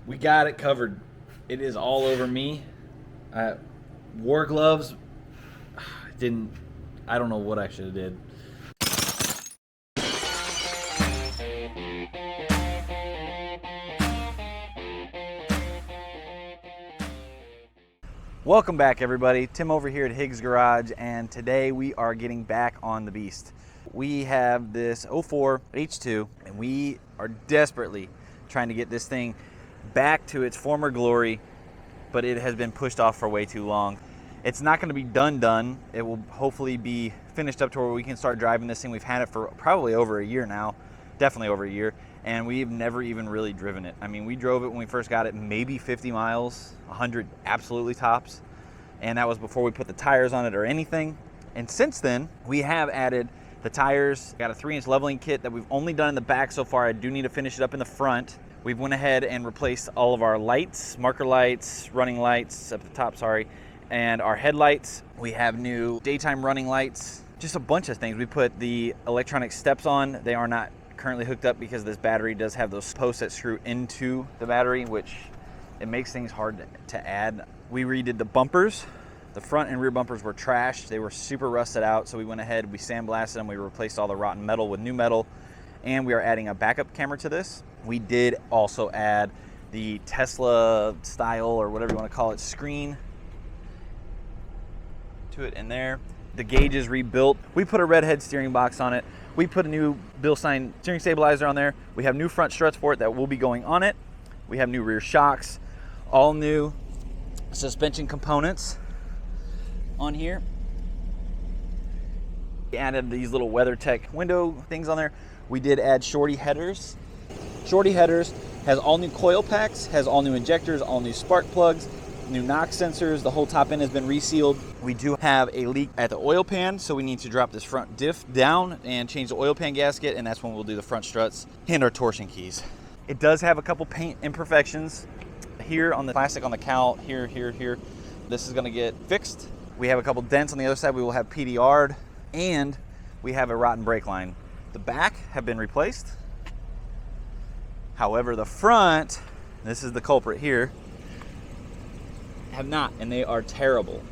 We got it covered. It is all over me. Wore gloves. I don't know what I should have did. Welcome back, everybody. Tim over here at Higgs Garage, and today we are getting back on the beast. We have this 04 H2, and we are desperately trying to get this thing back to its former glory, but it has been pushed off for way too long. It's not going to be done. It will hopefully be finished up to where we can start driving this thing. We've had it for probably over a year now, definitely over a year, and we've never even really driven it. I mean, we drove it when we first got it, maybe 50 miles, 100 absolutely tops, and that was before we put the tires on it or anything. And since then, we have added the tires. Got a 3-inch leveling kit that we've only done in the back so far. I do need to finish it up in the front. We've went ahead and replaced all of our lights, marker lights, running lights up the top, and our headlights. We have new daytime running lights, just a bunch of things. We put the electronic steps on. They are not currently hooked up because this battery does have those posts that screw into the battery, which it makes things hard to add. We redid the bumpers. The front and rear bumpers were trashed. They were super rusted out, so we went ahead, we sandblasted them, we replaced all the rotten metal with new metal, and we are adding a backup camera to this. We did also add the Tesla style, or whatever you want to call it, screen to it in there. The gauge is rebuilt. We put a redhead steering box on it. We put a new Bilstein steering stabilizer on there. We have new front struts for it that will be going on it. We have new rear shocks, all new suspension components on here. We added these little WeatherTech window things on there. We did add shorty headers. Shorty headers has all new coil packs, has all new injectors, all new spark plugs, new NOx sensors. The whole top end has been resealed. We do have a leak at the oil pan, so we need to drop this front diff down and change the oil pan gasket, and that's when we'll do the front struts and our torsion keys. It does have a couple paint imperfections here on the plastic on the cowl, here. This is gonna get fixed. We have a couple dents on the other side. We will have PDR'd, and we have a rotten brake line. The back have been replaced. However, the front, this is the culprit here, have not, and they are terrible.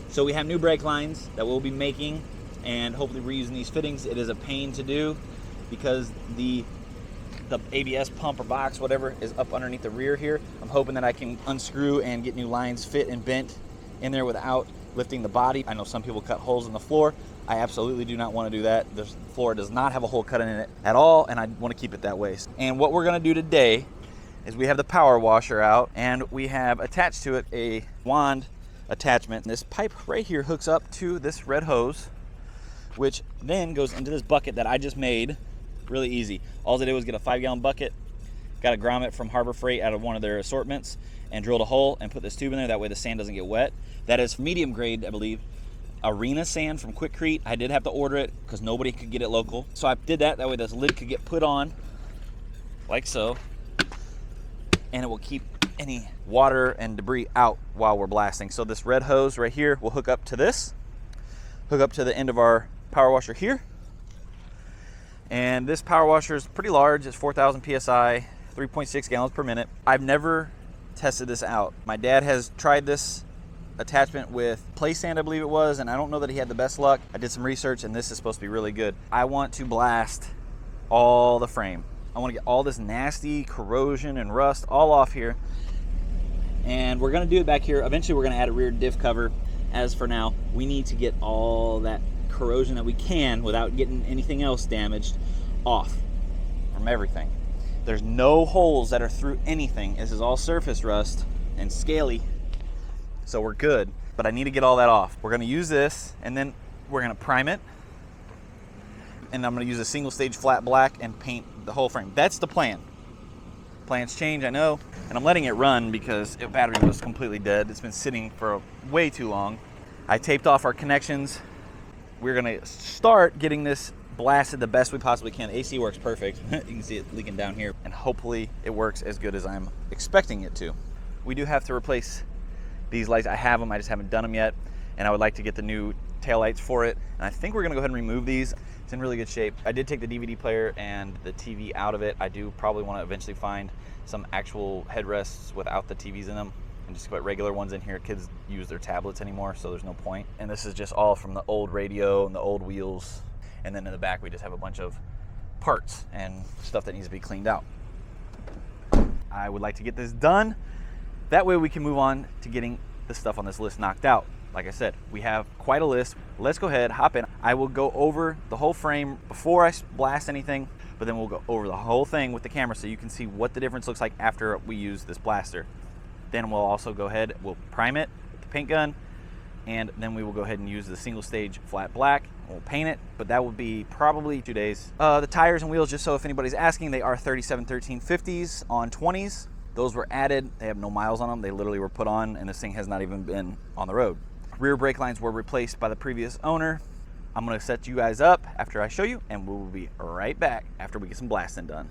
So we have new brake lines that we'll be making, and hopefully reusing these fittings. It is a pain to do because the ABS pump or box, whatever, is up underneath the rear here. I'm hoping that I can unscrew and get new lines fit and bent in there without lifting the body. I know some people cut holes in the floor. I absolutely do not want to do that. The floor does not have a hole cut in it at all, and I want to keep it that way. And what we're going to do today is we have the power washer out, and we have attached to it a wand attachment. This pipe right here hooks up to this red hose, which then goes into this bucket that I just made. Really easy. All I did was get a 5-gallon bucket, got a grommet from Harbor Freight out of one of their assortments, and drilled a hole and put this tube in there. That way the sand doesn't get wet. That is medium grade, I believe, arena sand from Quikrete. I did have to order it because nobody could get it local. So I did that way this lid could get put on, like so, and it will keep any water and debris out while we're blasting. So this red hose right here will hook up to this, hook up to the end of our power washer here. And this power washer is pretty large. It's 4,000 PSI, 3.6 gallons per minute. I've never tested this out. My dad has tried this attachment with play sand, I believe it was, and I don't know that he had the best luck. I did some research, and this is supposed to be really good. I want to blast all the frame. I want to get all this nasty corrosion and rust all off here, and we're going to do it back here. Eventually we're going to add a rear diff cover. As for now, we need to get all that corrosion that we can without getting anything else damaged off from everything. There's no holes that are through anything. This is all surface rust and scaly, so we're good, but I need to get all that off. We're going to use this, and then we're going to prime it, and I'm going to use a single stage flat black and paint the whole frame. That's the plan. Plans change, I know, and I'm letting it run because the battery was completely dead. It's been sitting for way too long. I taped off our connections. We're going to start getting this blasted the best we possibly can. AC works perfect. You can see it leaking down here, and hopefully it works as good as I'm expecting it to. We do have to replace these lights. I have them, I just haven't done them yet, and I would like to get the new taillights for it. And I think we're going to go ahead and remove these in really good shape. I did take the DVD player and the TV out of it. I do probably want to eventually find some actual headrests without the TVs in them and just put regular ones in here. Kids use their tablets anymore, so there's no point. And this is just all from the old radio and the old wheels. And then in the back, we just have a bunch of parts and stuff that needs to be cleaned out. I would like to get this done. That way we can move on to getting the stuff on this list knocked out. Like I said, we have quite a list. Let's go ahead, hop in. I will go over the whole frame before I blast anything, but then we'll go over the whole thing with the camera so you can see what the difference looks like after we use this blaster. Then we'll also go ahead, we'll prime it with the paint gun, and then we will go ahead and use the single stage flat black. We'll paint it, but that will be probably 2 days. The tires and wheels, just so if anybody's asking, they are 371350s on 20s. Those were added. They have no miles on them. They literally were put on, and this thing has not even been on the road. Rear brake lines were replaced by the previous owner. I'm gonna set you guys up after I show you, and we will be right back after we get some blasting done.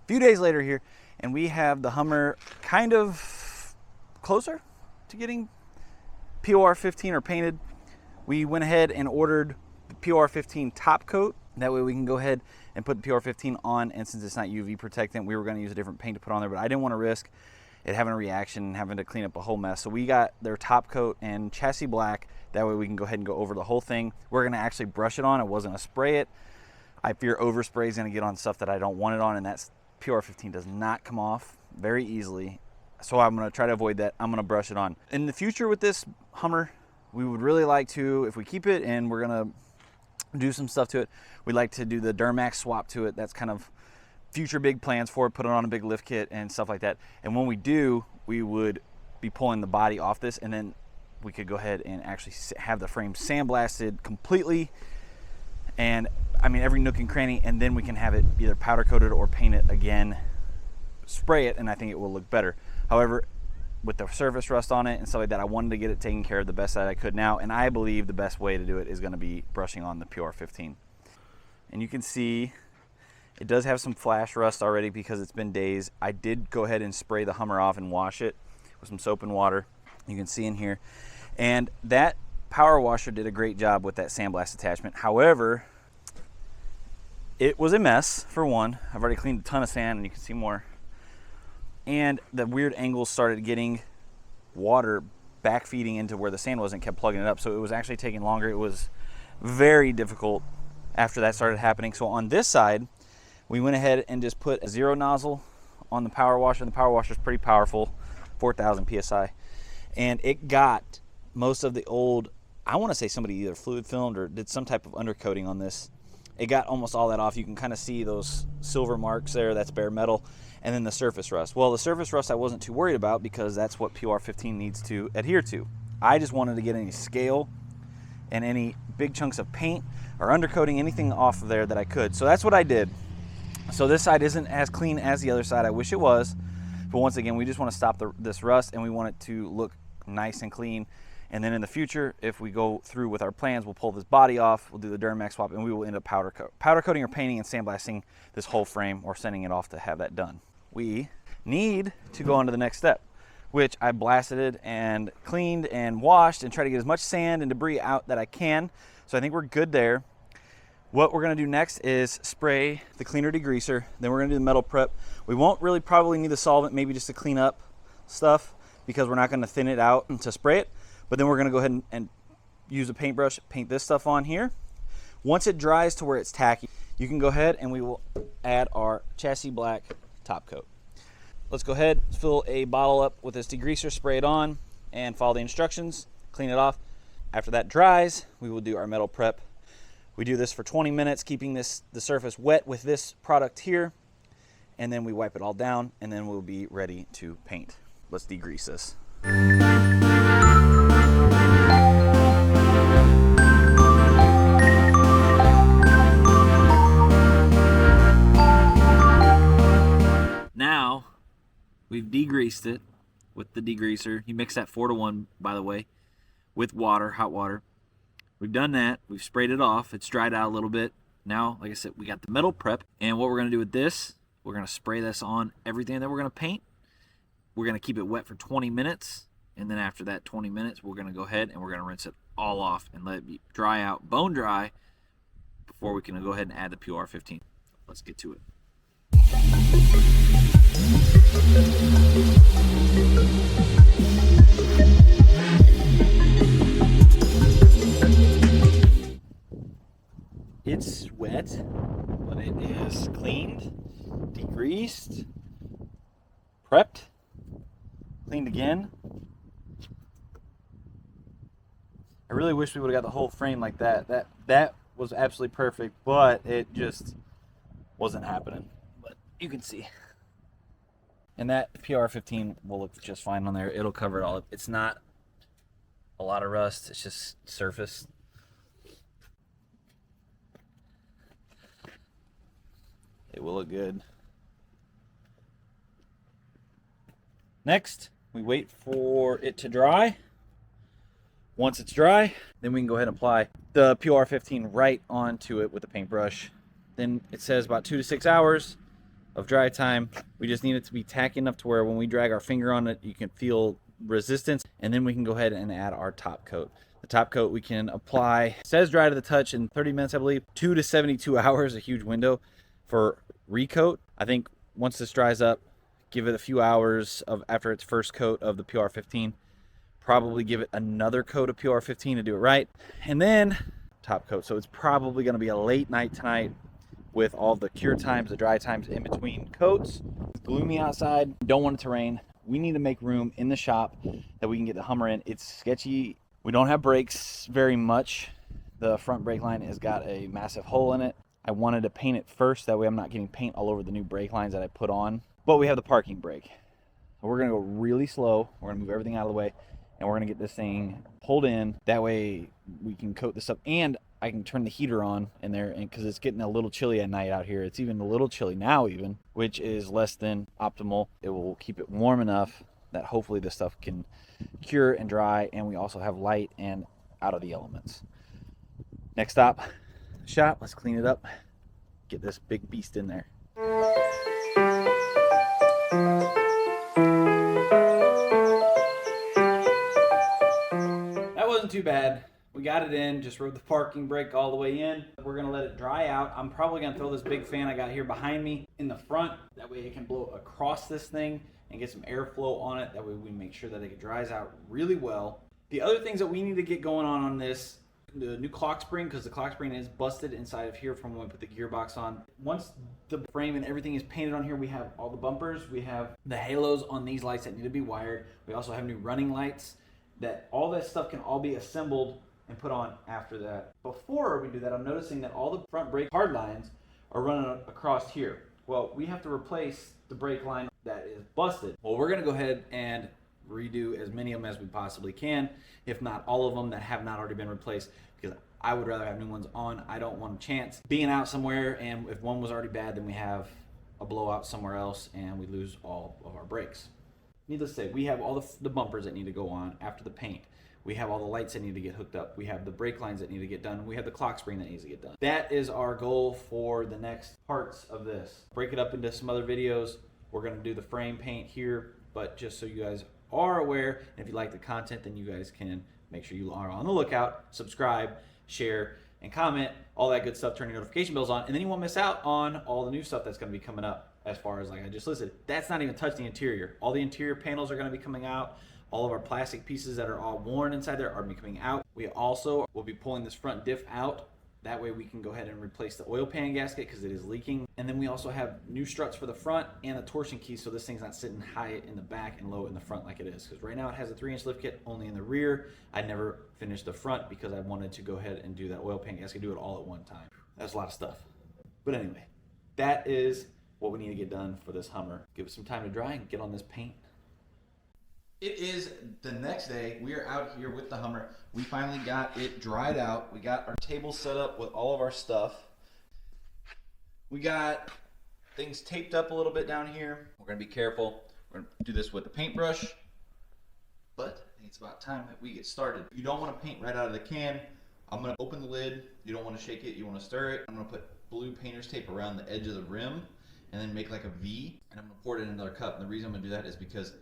Few days later here, and we have the Hummer kind of closer to getting POR 15 or painted. We went ahead and ordered the POR 15 top coat. That way we can go ahead and put the POR 15 on, and since it's not UV protectant, we were going to use a different paint to put on there, but I didn't want to risk it having a reaction and having to clean up a whole mess. So we got their top coat and chassis black. That way we can go ahead and go over the whole thing. We're going to actually brush it on. I wasn't going to spray it. I fear overspray is going to get on stuff that I don't want it on, and that's POR 15 does not come off very easily, so I'm going to try to avoid that. I'm going to brush it on. In the future with this Hummer, we would really like to, if we keep it and we're going to do some stuff to it, we'd like to do the Duramax swap to it. That's kind of future big plans for it, put it on a big lift kit and stuff like that. And when we do, we would be pulling the body off this, and then we could go ahead and actually have the frame sandblasted completely, and I mean every nook and cranny, and then we can have it either powder coated or paint it again, spray it, and I think it will look better. However, with the surface rust on it and stuff like that, I wanted to get it taken care of the best that I could now, and I believe the best way to do it is going to be brushing on the POR 15. And you can see it does have some flash rust already because it's been days. I did go ahead and spray the Hummer off and wash it with some soap and water. You can see in here, and that power washer did a great job with that sandblast attachment. However, it was a mess, for one. I've already cleaned a ton of sand, and you can see more. And the weird angles started getting water back feeding into where the sand was and kept plugging it up. So it was actually taking longer. It was very difficult after that started happening. So on this side, we went ahead and just put a zero nozzle on the power washer. And the power washer is pretty powerful, 4,000 PSI. And it got most of the old, I want to say somebody either fluid filmed or did some type of undercoating on this. It got almost all that off. You can kind of see those silver marks there. That's bare metal. And then the surface rust. Well, the surface rust I wasn't too worried about because that's what POR 15 needs to adhere to. I just wanted to get any scale and any big chunks of paint or undercoating, anything off of there that I could. So that's what I did. So this side isn't as clean as the other side. I wish it was. But once again, we just want to stop this rust, and we want it to look nice and clean. And then in the future, if we go through with our plans, we'll pull this body off, we'll do the Duramax swap, and we will end up powder coating or painting and sandblasting this whole frame, or sending it off to have that done. We need to go on to the next step, which I blasted it and cleaned and washed and try to get as much sand and debris out that I can. So I think we're good there. What we're gonna do next is spray the cleaner degreaser. Then we're gonna do the metal prep. We won't really probably need the solvent, maybe just to clean up stuff, because we're not gonna thin it out to spray it. But then we're gonna go ahead and use a paintbrush, paint this stuff on here. Once it dries to where it's tacky, you can go ahead and we will add our chassis black top coat. Let's go ahead, fill a bottle up with this degreaser, spray it on, and follow the instructions, clean it off. After that dries, we will do our metal prep. We do this for 20 minutes, keeping the surface wet with this product here, and then we wipe it all down, and then we'll be ready to paint. Let's degrease this. Now, we've degreased it with the degreaser. You mix that 4-to-1, by the way, with water, hot water. We've done that. We've sprayed it off. It's dried out a little bit. Now, like I said, we got the metal prep. And what we're going to do with this, we're going to spray this on everything that we're going to paint. We're going to keep it wet for 20 minutes. And then after that 20 minutes, we're going to go ahead and we're going to rinse it all off and let it dry out, bone dry, before we can go ahead and add the PR15. Let's get to it. It's wet, but it is cleaned, degreased, prepped, cleaned again. I really wish we would have got the whole frame like that. That was absolutely perfect, but it just wasn't happening. But you can see. And that PR15 will look just fine on there. It'll cover it all up. It's not a lot of rust. It's just surface. It will look good. Next, we wait for it to dry. Once it's dry, then we can go ahead and apply the PR15 right onto it with a paintbrush. Then it says about 2 to 6 hours of dry time. We just need it to be tacky enough to where when we drag our finger on it, you can feel resistance, and then we can go ahead and add our top coat. The top coat we can apply, it says dry to the touch in 30 minutes, I believe. 2 to 72 hours, a huge window for recoat. I think once this dries up, give it a few hours after its first coat of the PR15. Probably give it another coat of PR15 to do it right. And then top coat. So it's probably going to be a late night tonight with all the cure times, the dry times in between coats. It's gloomy outside. Don't want it to rain. We need to make room in the shop that we can get the Hummer in. It's sketchy. We don't have brakes very much. The front brake line has got a massive hole in it. I wanted to paint it first. That way I'm not getting paint all over the new brake lines that I put on. But we have the parking brake. So we're going to go really slow. We're going to move everything out of the way. And we're going to get this thing pulled in. That way we can coat this up. And I can turn the heater on in there because it's getting a little chilly at night out here. It's even a little chilly now even, which is less than optimal. It will keep it warm enough that hopefully this stuff can cure and dry. And we also have light and out of the elements. Next stop, shop. Let's clean it up. Get this big beast in there. Wasn't too bad. We got it in, just rode the parking brake all the way in. We're gonna let it dry out. I'm probably gonna throw this big fan I got here behind me in the front. That way it can blow across this thing and get some airflow on it. That way we make sure that it dries out really well. The other things that we need to get going on this, the new clock spring, because the clock spring is busted inside of here from when we put the gearbox on. Once the frame and everything is painted on here, we have all the bumpers, we have the halos on these lights that need to be wired. We also have new running lights. That all that stuff can all be assembled and put on after that. Before we do that, I'm noticing that all the front brake hard lines are running across here. Well, we have to replace the brake line that is busted. Well, we're gonna go ahead and redo as many of them as we possibly can, if not all of them that have not already been replaced, because I would rather have new ones on. I don't want a chance being out somewhere, and if one was already bad, then we have a blowout somewhere else and we lose all of our brakes. Needless to say, we have all the bumpers that need to go on after the paint. We have all the lights that need to get hooked up. We have the brake lines that need to get done. We have the clock spring that needs to get done. That is our goal for the next parts of this. Break it up into some other videos. We're gonna do the frame paint here, but just so you guys are aware, and if you like the content, then you guys can make sure you are on the lookout, subscribe, share, and comment, all that good stuff, turn your notification bells on, and then you won't miss out on all the new stuff that's gonna be coming up. As far as like I just listed, that's not even touching the interior. All the interior panels are going to be coming out. All of our plastic pieces that are all worn inside there are coming out. We also will be pulling this front diff out. That way we can go ahead and replace the oil pan gasket because it is leaking. And then we also have new struts for the front and the torsion key, so this thing's not sitting high in the back and low in the front like it is. Because right now it has a 3-inch lift kit only in the rear. I never finished the front because I wanted to go ahead and do that oil pan gasket, do it all at one time. That's a lot of stuff. But anyway, that is what we need to get done for this Hummer. Give it some time to dry and get on this paint. It is the next day. We are out here with the Hummer. We finally got it dried out. We got our table set up with all of our stuff. We got things taped up a little bit down here. We're gonna be careful. We're gonna do this with the paintbrush, but I think it's about time that we get started. You don't wanna paint right out of the can. I'm gonna open the lid. You don't wanna shake it, you wanna stir it. I'm gonna put blue painter's tape around the edge of the rim and then make like a V, and I'm gonna pour it in another cup. And the reason I'm gonna do that is because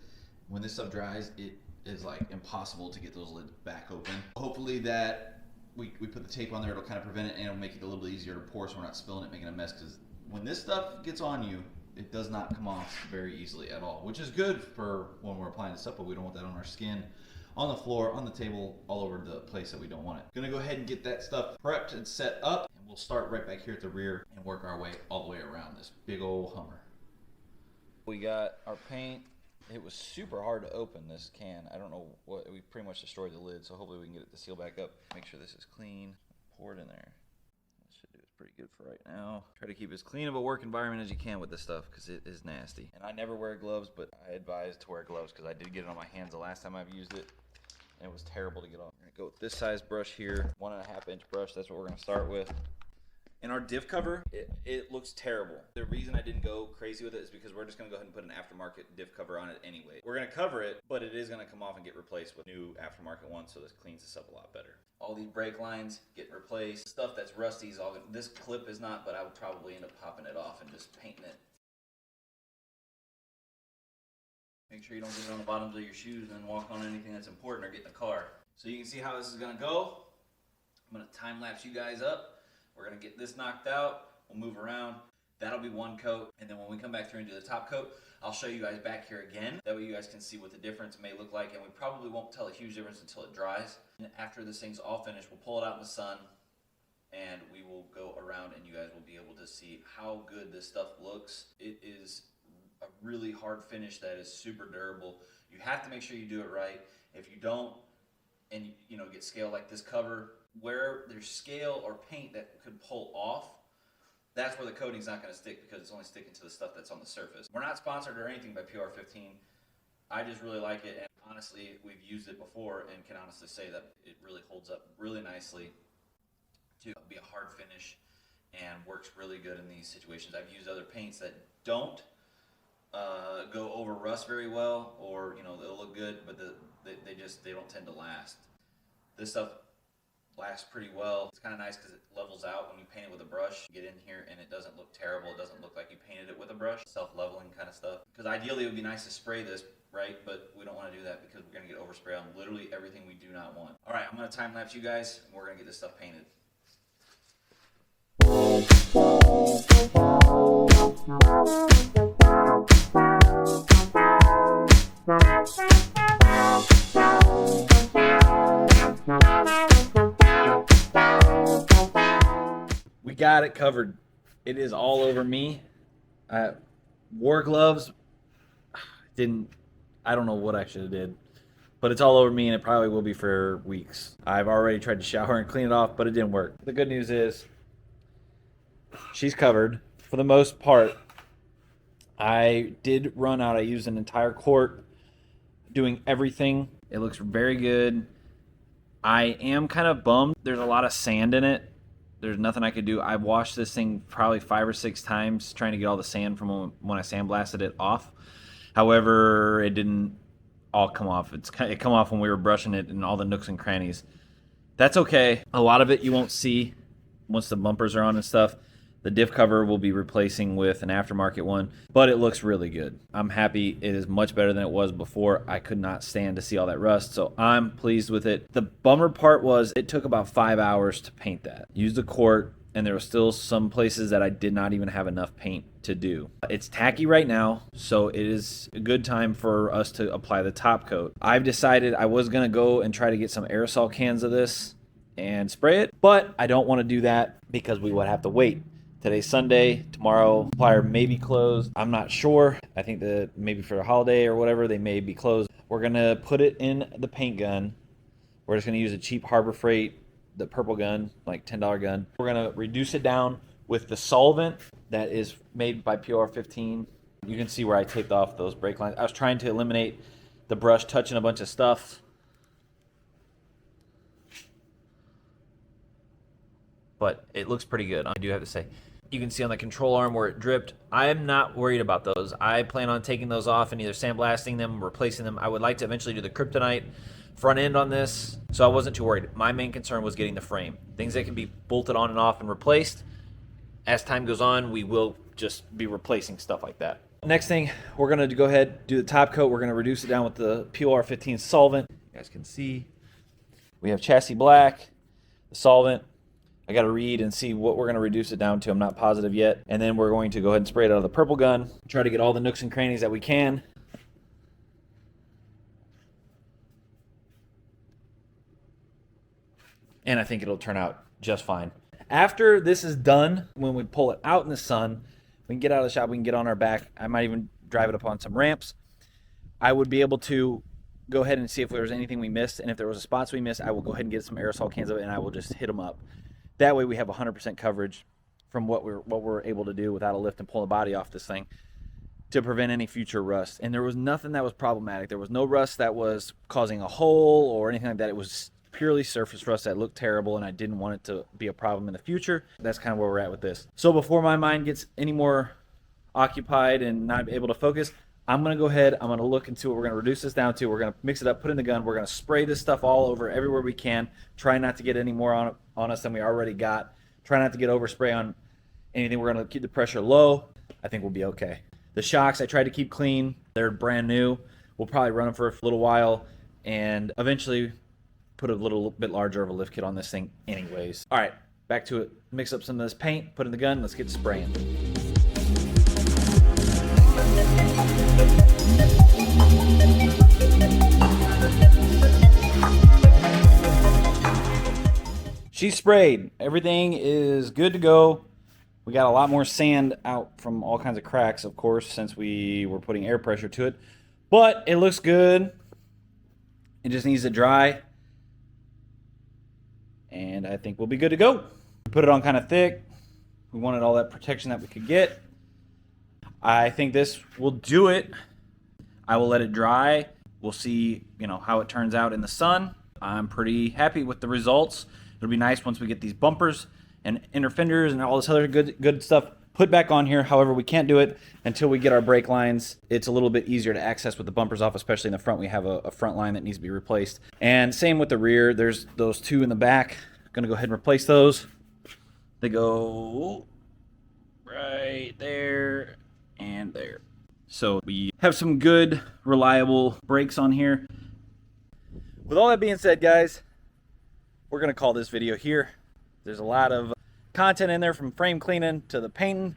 when this stuff dries, it is like impossible to get those lids back open. Hopefully that we put the tape on there, it'll kind of prevent it and it'll make it a little bit easier to pour so we're not spilling it, making a mess, because when this stuff gets on you, it does not come off very easily at all, which is good for when we're applying this stuff, but we don't want that on our skin, on the floor, on the table, all over the place that we don't want it. Gonna go ahead and get that stuff prepped and set up, and we'll start right back here at the rear and work our way all the way around this big old Hummer. We got our paint. It was super hard to open this can. I don't know what, we pretty much destroyed the lid, so hopefully we can get it to seal back up. Make sure this is clean. Pour it in there. This should do it pretty good for right now. Try to keep as clean of a work environment as you can with this stuff because it is nasty. And I never wear gloves, but I advise to wear gloves because I did get it on my hands the last time I've used it, and it was terrible to get off. We're gonna go with this size brush here, 1.5 inch brush. That's what we're gonna start with. And our diff cover, it looks terrible. The reason I didn't go crazy with it is because we're just gonna go ahead and put an aftermarket diff cover on it anyway. We're gonna cover it, but it is gonna come off and get replaced with new aftermarket ones, so this cleans this up a lot better. All these brake lines get replaced. Stuff that's rusty is all, this clip is not, but I would probably end up popping it off and just painting it. Make sure you don't get it on the bottoms of your shoes and then walk on anything that's important or get in the car. So you can see how this is gonna go. I'm gonna time lapse you guys up. We're gonna get this knocked out, we'll move around. That'll be one coat, and then when we come back through and do the top coat, I'll show you guys back here again. That way you guys can see what the difference may look like, and we probably won't tell a huge difference until it dries. And after this thing's all finished, we'll pull it out in the sun, and we will go around and you guys will be able to see how good this stuff looks. It is a really hard finish that is super durable. You have to make sure you do it right. If you don't, and you know, get scale like this cover, where there's scale or paint that could pull off, that's where the coating's not going to stick because it's only sticking to the stuff that's on the surface. We're not sponsored or anything by PR15. I just really like it, and honestly, we've used it before and can honestly say that it really holds up really nicely to be a hard finish and works really good in these situations. I've used other paints that don't go over rust very well, or you know, they'll look good, but they don't tend to last. This stuff lasts pretty well. It's kind of nice because it levels out when you paint it with a brush. You get in here and it doesn't look terrible. It doesn't look like you painted it with a brush. Self-leveling kind of stuff. Because ideally it would be nice to spray this, right? But we don't want to do that because we're going to get overspray on literally everything we do not want. All right, I'm going to time lapse you guys and we're going to get this stuff painted. We got it covered. It is all over me. I wore gloves. I don't know what I should have did, but it's all over me and it probably will be for weeks. I've already tried to shower and clean it off, but it didn't work. The good news is she's covered for the most part. I did run out. I used an entire quart doing everything. It looks very good. I am kind of bummed. There's a lot of sand in it. There's nothing I could do. I washed this thing probably 5 or 6 times trying to get all the sand from when I sandblasted it off. However, it didn't all come off. It come off when we were brushing it in all the nooks and crannies. That's okay. A lot of it you won't see once the bumpers are on and stuff. The diff cover will be replacing with an aftermarket one, but it looks really good. I'm happy. It is much better than it was before. I could not stand to see all that rust, so I'm pleased with it. The bummer part was it took about 5 hours to paint that. Used a quart, and there were still some places that I did not even have enough paint to do. It's tacky right now, so it is a good time for us to apply the top coat. I've decided I was gonna go and try to get some aerosol cans of this and spray it, but I don't want to do that because we would have to wait. Today's Sunday, tomorrow supplier may be closed. I'm not sure. I think that maybe for a holiday or whatever, they may be closed. We're gonna put it in the paint gun. We're just gonna use a cheap Harbor Freight, the purple gun, like $10 gun. We're gonna reduce it down with the solvent that is made by PR15. You can see where I taped off those brake lines. I was trying to eliminate the brush touching a bunch of stuff, but it looks pretty good, I do have to say. You can see on the control arm where it dripped. I'm not worried about those. I plan on taking those off and either sandblasting them, replacing them. I would like to eventually do the kryptonite front end on this, so I wasn't too worried. My main concern was getting the frame. Things that can be bolted on and off and replaced. As time goes on, we will just be replacing stuff like that. Next thing, we're gonna go ahead, do the top coat. We're gonna reduce it down with the PR15 solvent. You guys can see, we have chassis black, the solvent. I got to read and see what we're going to reduce it down to. I'm not positive yet. And then we're going to go ahead and spray it out of the purple gun. Try to get all the nooks and crannies that we can. And I think it'll turn out just fine. After this is done, when we pull it out in the sun, we can get out of the shop, we can get on our back. I might even drive it up on some ramps. I would be able to go ahead and see if there was anything we missed. And if there was spots we missed, I will go ahead and get some aerosol cans of it and I will just hit them up. That way we have 100% coverage from what we're able to do without a lift and pull the body off this thing to prevent any future rust. And there was nothing that was problematic. There was no rust that was causing a hole or anything like that. It was purely surface rust that looked terrible, and I didn't want it to be a problem in the future. That's kind of where we're at with this. So before my mind gets any more occupied and not able to focus, I'm going to go ahead, I'm going to look and see what we're going to reduce this down to. We're going to mix it up, put it in the gun. We're going to spray this stuff all over everywhere we can. Try not to get any more on us than we already got. Try not to get overspray on anything. We're going to keep the pressure low. I think we'll be okay. The shocks I tried to keep clean. They're brand new. We'll probably run them for a little while and eventually put a little bit larger of a lift kit on this thing anyways. All right, back to it. Mix up some of this paint, put it in the gun. Let's get spraying. She's sprayed. Everything is good to go. We got a lot more sand out from all kinds of cracks, of course, since we were putting air pressure to it. But it looks good. It just needs to dry. And I think we'll be good to go. Put it on kind of thick. We wanted all that protection that we could get. I think this will do it. I will let it dry. We'll see, how it turns out in the sun. I'm pretty happy with the results. It'll be nice once we get these bumpers and inner fenders and all this other good stuff put back on here. However, we can't do it until we get our brake lines. It's a little bit easier to access with the bumpers off, especially in the front. We have a front line that needs to be replaced. And same with the rear. There's those two in the back. Gonna go ahead and replace those. They go right there and there. So we have some good, reliable brakes on here. With all that being said, guys, we're gonna call this video here. There's a lot of content in there, from frame cleaning to the painting.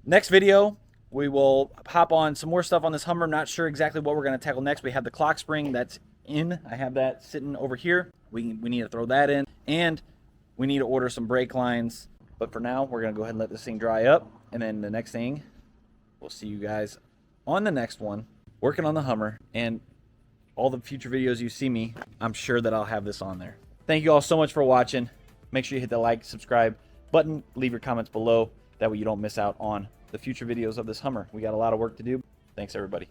Next video, we will hop on some more stuff on this Hummer. Not sure exactly what we're gonna tackle next. We have the clock spring that's in. I have that sitting over here. We need to throw that in, and we need to order some brake lines. But for now, we're gonna go ahead and let this thing dry up, and then the next thing, we'll see you guys on the next one, working on the Hummer. And all the future videos you see me, I'm sure that I'll have this on there. Thank you all so much for watching. Make sure you hit the like, subscribe button, leave your comments below. That way you don't miss out on the future videos of this Hummer. We got a lot of work to do. Thanks, everybody.